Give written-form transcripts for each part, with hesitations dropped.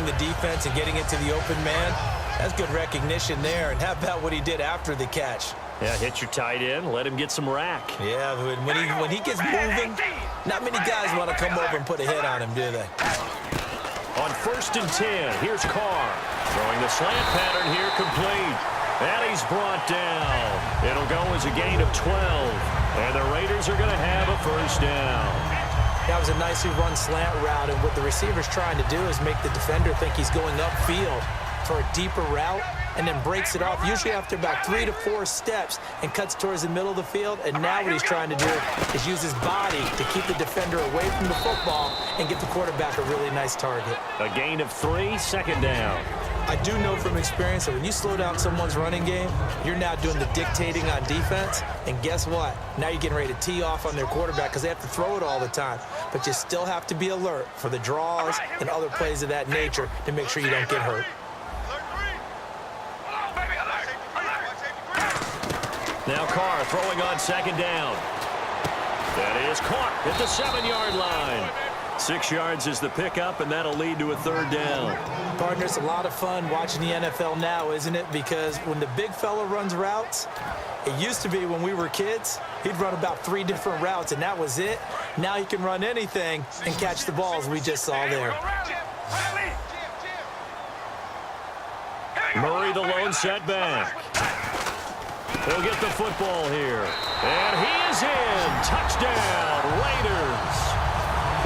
the defense and getting it to the open man. That's good recognition there. And how about what he did after the catch? Yeah, hit your tight end, let him get some rack. Yeah, when he gets moving, not many guys want to come over and put a hit on him, do they? On 1st and 10, here's Carr. Throwing the slant pattern here, complete. And he's brought down. It'll go as a gain of 12. And the Raiders are going to have a first down. That was a nicely run slant route, and what the receiver's trying to do is make the defender think he's going upfield for a deeper route, and then breaks it off, usually after about 3 to 4 steps, and cuts towards the middle of the field. And now what he's trying to do is use his body to keep the defender away from the football and get the quarterback a really nice target. A gain of 3, 2nd down. I do know from experience that when you slow down someone's running game, you're now doing the dictating on defense. And guess what? Now you're getting ready to tee off on their quarterback because they have to throw it all the time. But you still have to be alert for the draws and other plays of that nature to make sure you don't get hurt. Now Carr throwing on 2nd down. That is caught at the 7-yard line. 6 yards is the pickup, and that'll lead to a 3rd down. Partner, it's a lot of fun watching the NFL now, isn't it? Because when the big fella runs routes, it used to be when we were kids, he'd run about 3 different routes, and that was it. Now he can run anything and catch the balls we just saw there. Murray, the lone setback. He'll get the football here. And he is in. Touchdown, Raiders.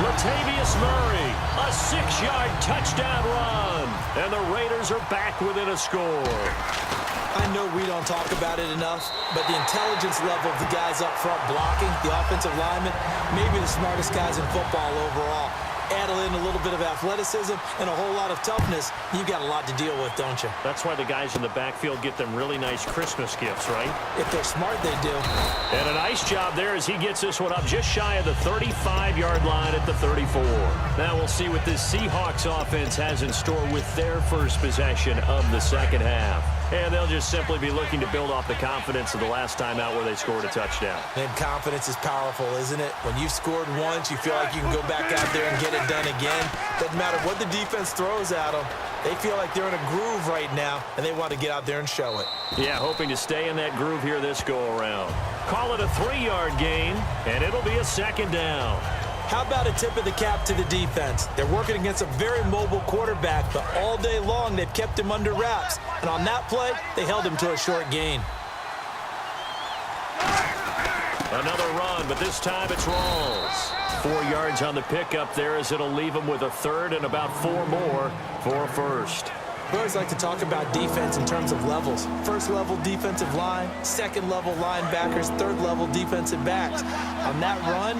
Latavius Murray, a 6-yard touchdown run. And the Raiders are back within a score. I know we don't talk about it enough, but the intelligence level of the guys up front blocking, the offensive linemen, maybe the smartest guys in football overall. Add in a little bit of athleticism and a whole lot of toughness, you've got a lot to deal with, don't you? That's why the guys in the backfield get them really nice Christmas gifts, right? If they're smart, they do. And a nice job there as he gets this one up just shy of the 35-yard line at the 34. Now we'll see what this Seahawks offense has in store with their first possession of the 2nd half. And they'll just simply be looking to build off the confidence of the last time out where they scored a touchdown. And confidence is powerful, isn't it? When you've scored once, you feel like you can go back out there and get it done again. Doesn't matter what the defense throws at them. They feel like they're in a groove right now, and they want to get out there and show it. Yeah, hoping to stay in that groove here this go-around. Call it a 3-yard gain, and it'll be a 2nd down. How about a tip of the cap to the defense? They're working against a very mobile quarterback, but all day long they've kept him under wraps. And on that play, they held him to a short gain. Another run, but this time it's Rawls. 4 yards on the pickup there as it'll leave him with a 3rd and about 4 more for a first. We always like to talk about defense in terms of levels. 1st level defensive line, 2nd level linebackers, 3rd level defensive backs. On that run,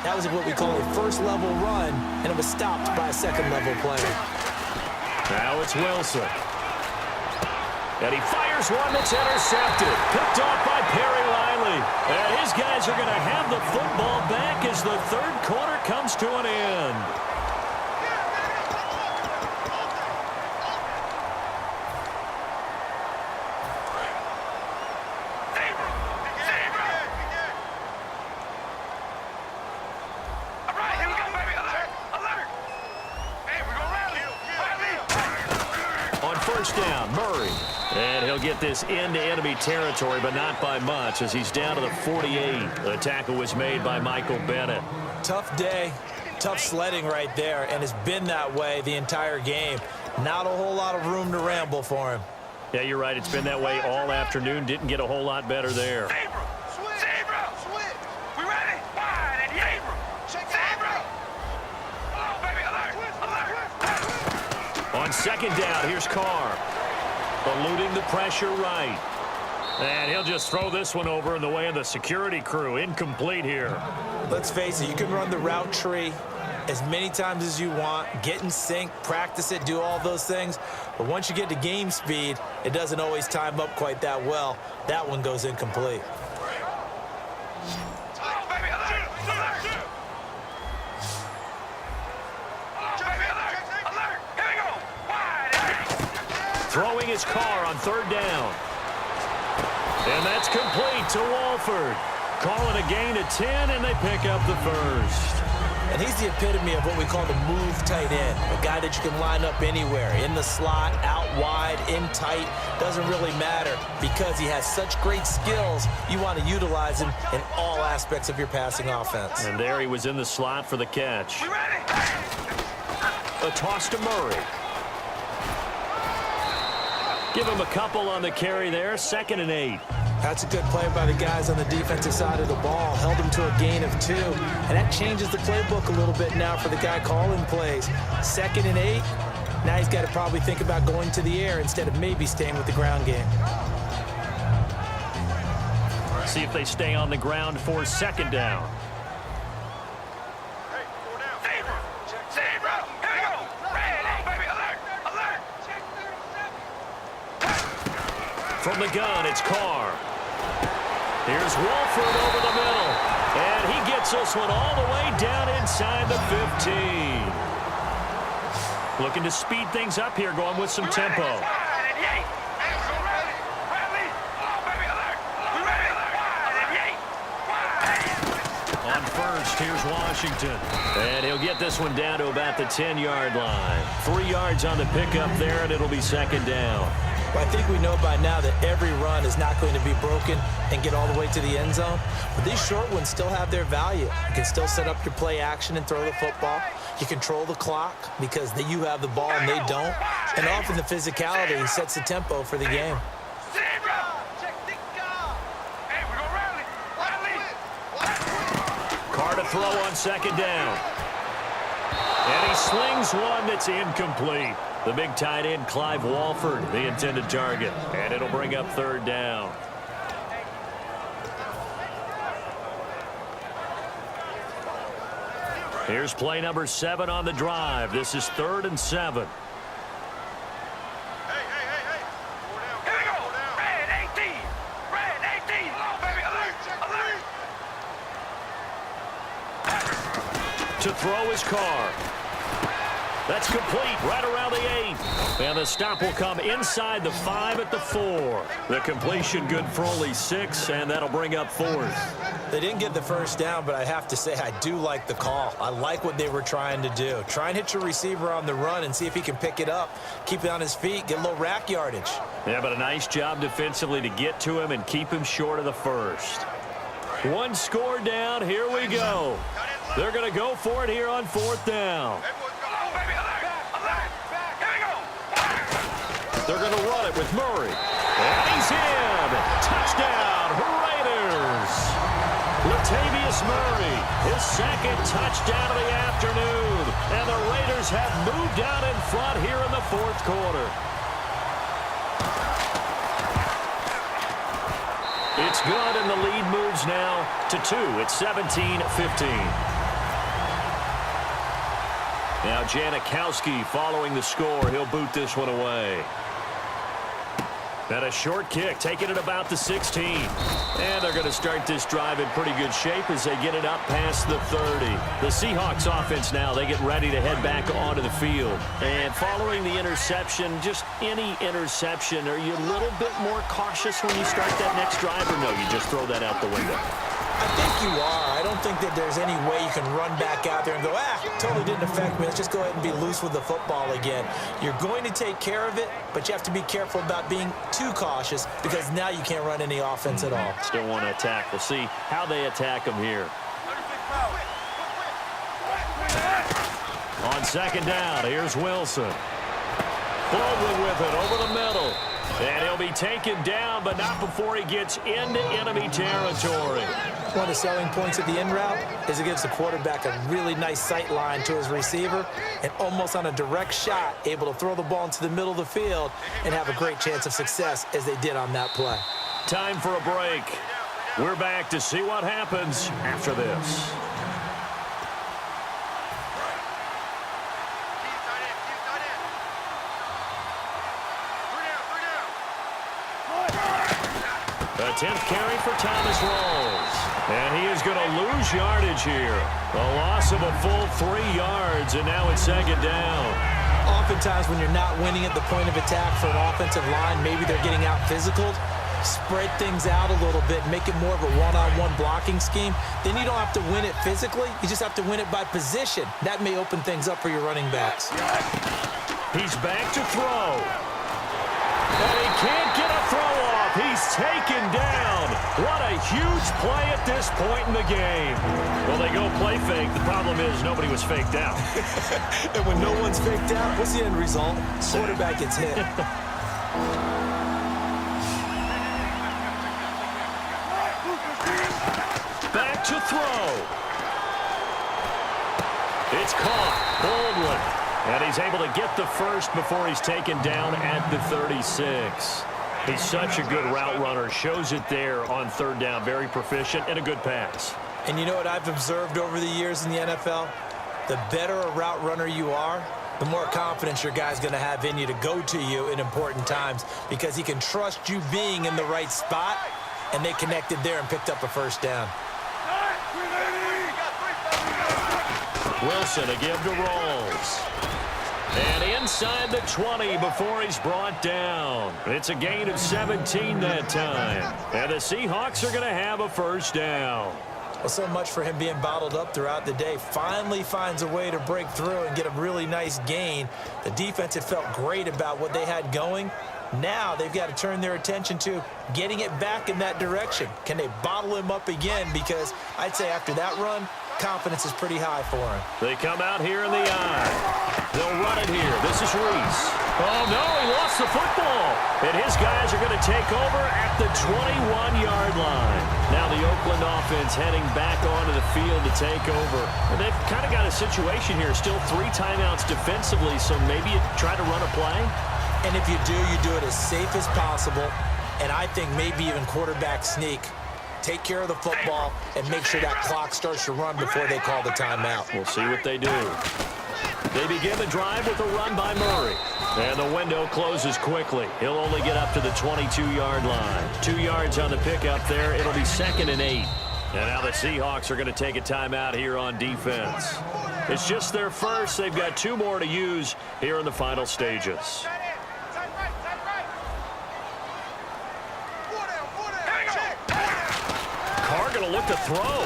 that was what we call a 1st level run, and it was stopped by a 2nd level player. Now it's Wilson. And he fires one that's intercepted. Picked off by Perry Riley. And his guys are going to have the football back as the 3rd quarter comes to an end. On 1st down, Murray. And he'll get this into enemy territory, but not by much, as he's down to the 48. The tackle was made by Michael Bennett. Tough day, tough sledding right there, and it's been that way the entire game. Not a whole lot of room to ramble for him. Yeah, you're right. It's been that way all afternoon. Didn't get a whole lot better there. On 2nd down, here's Carr. Eluding the pressure right. And he'll just throw this one over in the way of the security crew. Incomplete here. Let's face it, you can run the route tree as many times as you want, get in sync, practice it, do all those things. But once you get to game speed, it doesn't always time up quite that well. That one goes incomplete. Throwing his Carr on 3rd down. And that's complete to Walford. Calling a gain of 10, and they pick up the first. And he's the epitome of what we call the move tight end, a guy that you can line up anywhere, in the slot, out wide, in tight, doesn't really matter because he has such great skills. You want to utilize him in all aspects of your passing offense. And there he was in the slot for the catch. A toss to Murray. Give him a couple on the carry there, 2nd and 8. That's a good play by the guys on the defensive side of the ball. Held him to a gain of 2. And that changes the playbook a little bit now for the guy calling plays. 2nd and 8. Now he's got to probably think about going to the air instead of maybe staying with the ground game. See if they stay on the ground for 2nd down. From the gun, it's Carr. Here's Wolford over the middle. And he gets this one all the way down inside the 15. Looking to speed things up here, going with some tempo. On first, here's Washington. And he'll get this one down to about the 10-yard line. 3 yards on the pickup there, and it'll be 2nd down. Well, I think we know by now that every run is not going to be broken and get all the way to the end zone. But these short ones still have their value. You can still set up your play action and throw the football. You control the clock because you have the ball and they don't. And often the physicality sets the tempo for the game. Carr to throw on 2nd down. And he slings one that's incomplete. The big tight end, Clive Walford, the intended target. And it'll bring up 3rd down. Here's play number 7 on the drive. This is 3rd and 7. To throw is Carr. That's complete right around the 8. And the stop will come inside the 5 at the 4. The completion good for only 6, and that'll bring up 4th. They didn't get the 1st down, but I have to say I do like the call. I like what they were trying to do. Try and hit your receiver on the run and see if he can pick it up. Keep it on his feet, get a little rack yardage. Yeah, but a nice job defensively to get to him and keep him short of the 1st. 1 score down. Here we go. They're going to go for it here on 4th down. They're going to run it with Murray. And he's in. Touchdown, Raiders. Latavius Murray, his 2nd touchdown of the afternoon. And the Raiders have moved out in front here in the 4th quarter. It's good, and the lead moves now to 2. It's 17-15. Now Janikowski following the score. He'll boot this one away. And a short kick, taking it about the 16. And they're going to start this drive in pretty good shape as they get it up past the 30. The Seahawks offense now, they get ready to head back onto the field. And following the interception, just any interception, are you a little bit more cautious when you start that next drive, or no, you just throw that out the window? I think you are. I don't think that there's any way you can run back out there and go, totally didn't affect me. Let's just go ahead and be loose with the football again. You're going to take care of it, but you have to be careful about being too cautious because now you can't run any offense at all. Still want to attack. We'll see how they attack them here. On 2nd down, here's Wilson. Baldwin with it over the middle. And he'll be taken down, but not before he gets into enemy territory. One of the selling points of the in route is it gives the quarterback a really nice sight line to his receiver and almost on a direct shot able to throw the ball into the middle of the field and have a great chance of success as they did on that play. Time for a break. We're back to see what happens after this. A 10th carry for Thomas Rawls. And he is going to lose yardage here. A loss of a full 3 yards, and now it's 2nd down. Oftentimes when you're not winning at the point of attack for an offensive line, maybe they're getting out physical. spread things out a little bit, make it more of a one-on-one blocking scheme, then you don't have to win it physically. You just have to win it by position. That may open things up for your running backs. He's back to throw. And he can't get a throw off. He's taken down. What a huge play at this point in the game. Well, they go play fake. The problem is nobody was faked out. And when no one's faked out, what's the end result? Quarterback gets hit. Back to throw. It's caught. Baldwin. And he's able to get the first before he's taken down at the 36. He's such a good route runner. Shows it there on third down. Very proficient and a good pass. And you know what I've observed over the years in the NFL? The better a route runner you are, the more confidence your guy's going to have in you to go to you in important times because he can trust you being in the right spot, and they connected there and picked up a first down. Wilson, a give to Rolls. And inside the 20 before he's brought down. It's a gain of 17 that time. And the Seahawks are going to have a first down. Well, so much for him being bottled up throughout the day. Finally finds a way to break through and get a really nice gain. The defense had felt great about what they had going. Now they've got to turn their attention to getting it back in that direction. Can they bottle him up again? Because I'd say after that run, confidence is pretty high for him. They come out here in the eye. They'll run it here. This is Reese. Oh, no, he lost the football. And his guys are going to take over at the 21-yard line. Now the Oakland offense heading back onto the field to take over. And they've kind of got a situation here. Still 3 timeouts defensively, so maybe you try to run a play. And if you do it as safe as possible. And I think maybe even quarterback sneak. Take care of the football and make sure that clock starts to run before they call the timeout. We'll see what they do. They begin the drive with a run by Murray. And the window closes quickly. He'll only get up to the 22-yard line. 2 yards on the pickup there. It'll be 2nd and 8. And now the Seahawks are going to take a timeout here on defense. It's just their first. They've got 2 more to use here in the final stages. Carr going to look to throw.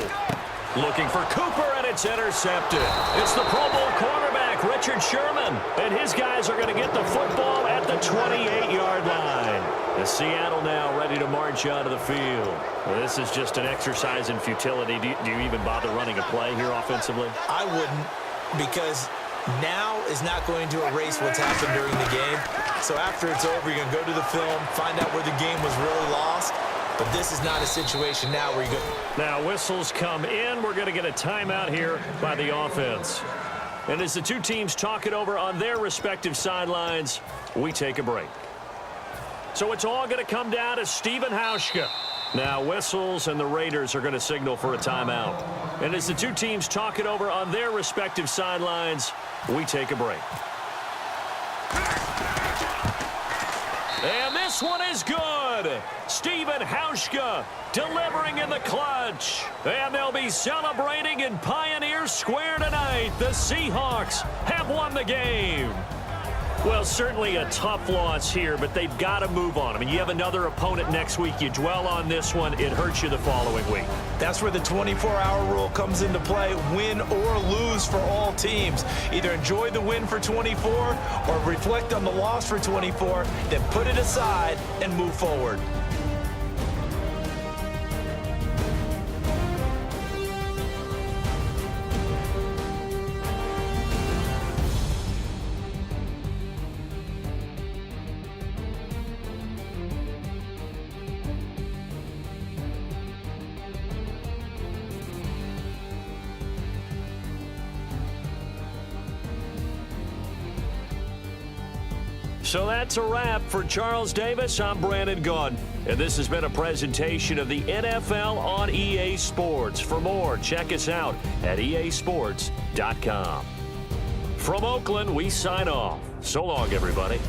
Looking for Cooper, and it's intercepted. It's the Pro Bowl cornerback, Richard Sherman. And his guys are going to get the football at the 28-yard line. And Seattle now ready to march out of the field. Well, this is just an exercise in futility. Do you even bother running a play here offensively? I wouldn't, because now is not going to erase what's happened during the game. So after it's over, you're going to go to the film, find out where the game was really lost. But this is not a situation now where you go. Now whistles come in. We're going to get a timeout here by the offense. And as the 2 teams talk it over on their respective sidelines, we take a break. So it's all going to come down to Stephen Hauschka. Now whistles and the Raiders are going to signal for a timeout. And as the 2 teams talk it over on their respective sidelines, we take a break. And this one is good. Stephen Hauschka delivering in the clutch. And they'll be celebrating in Pioneer Square tonight. The Seahawks have won the game. Well, certainly a tough loss here, but they've got to move on. I mean, you have another opponent next week. You dwell on this one, it hurts you the following week. That's where the 24-hour rule comes into play, win or lose for all teams. Either enjoy the win for 24 or reflect on the loss for 24, then put it aside and move forward. So that's a wrap for Charles Davis. I'm Brandon Gunn. And this has been a presentation of the NFL on EA Sports. For more, check us out at easports.com. From Oakland, we sign off. So long, everybody.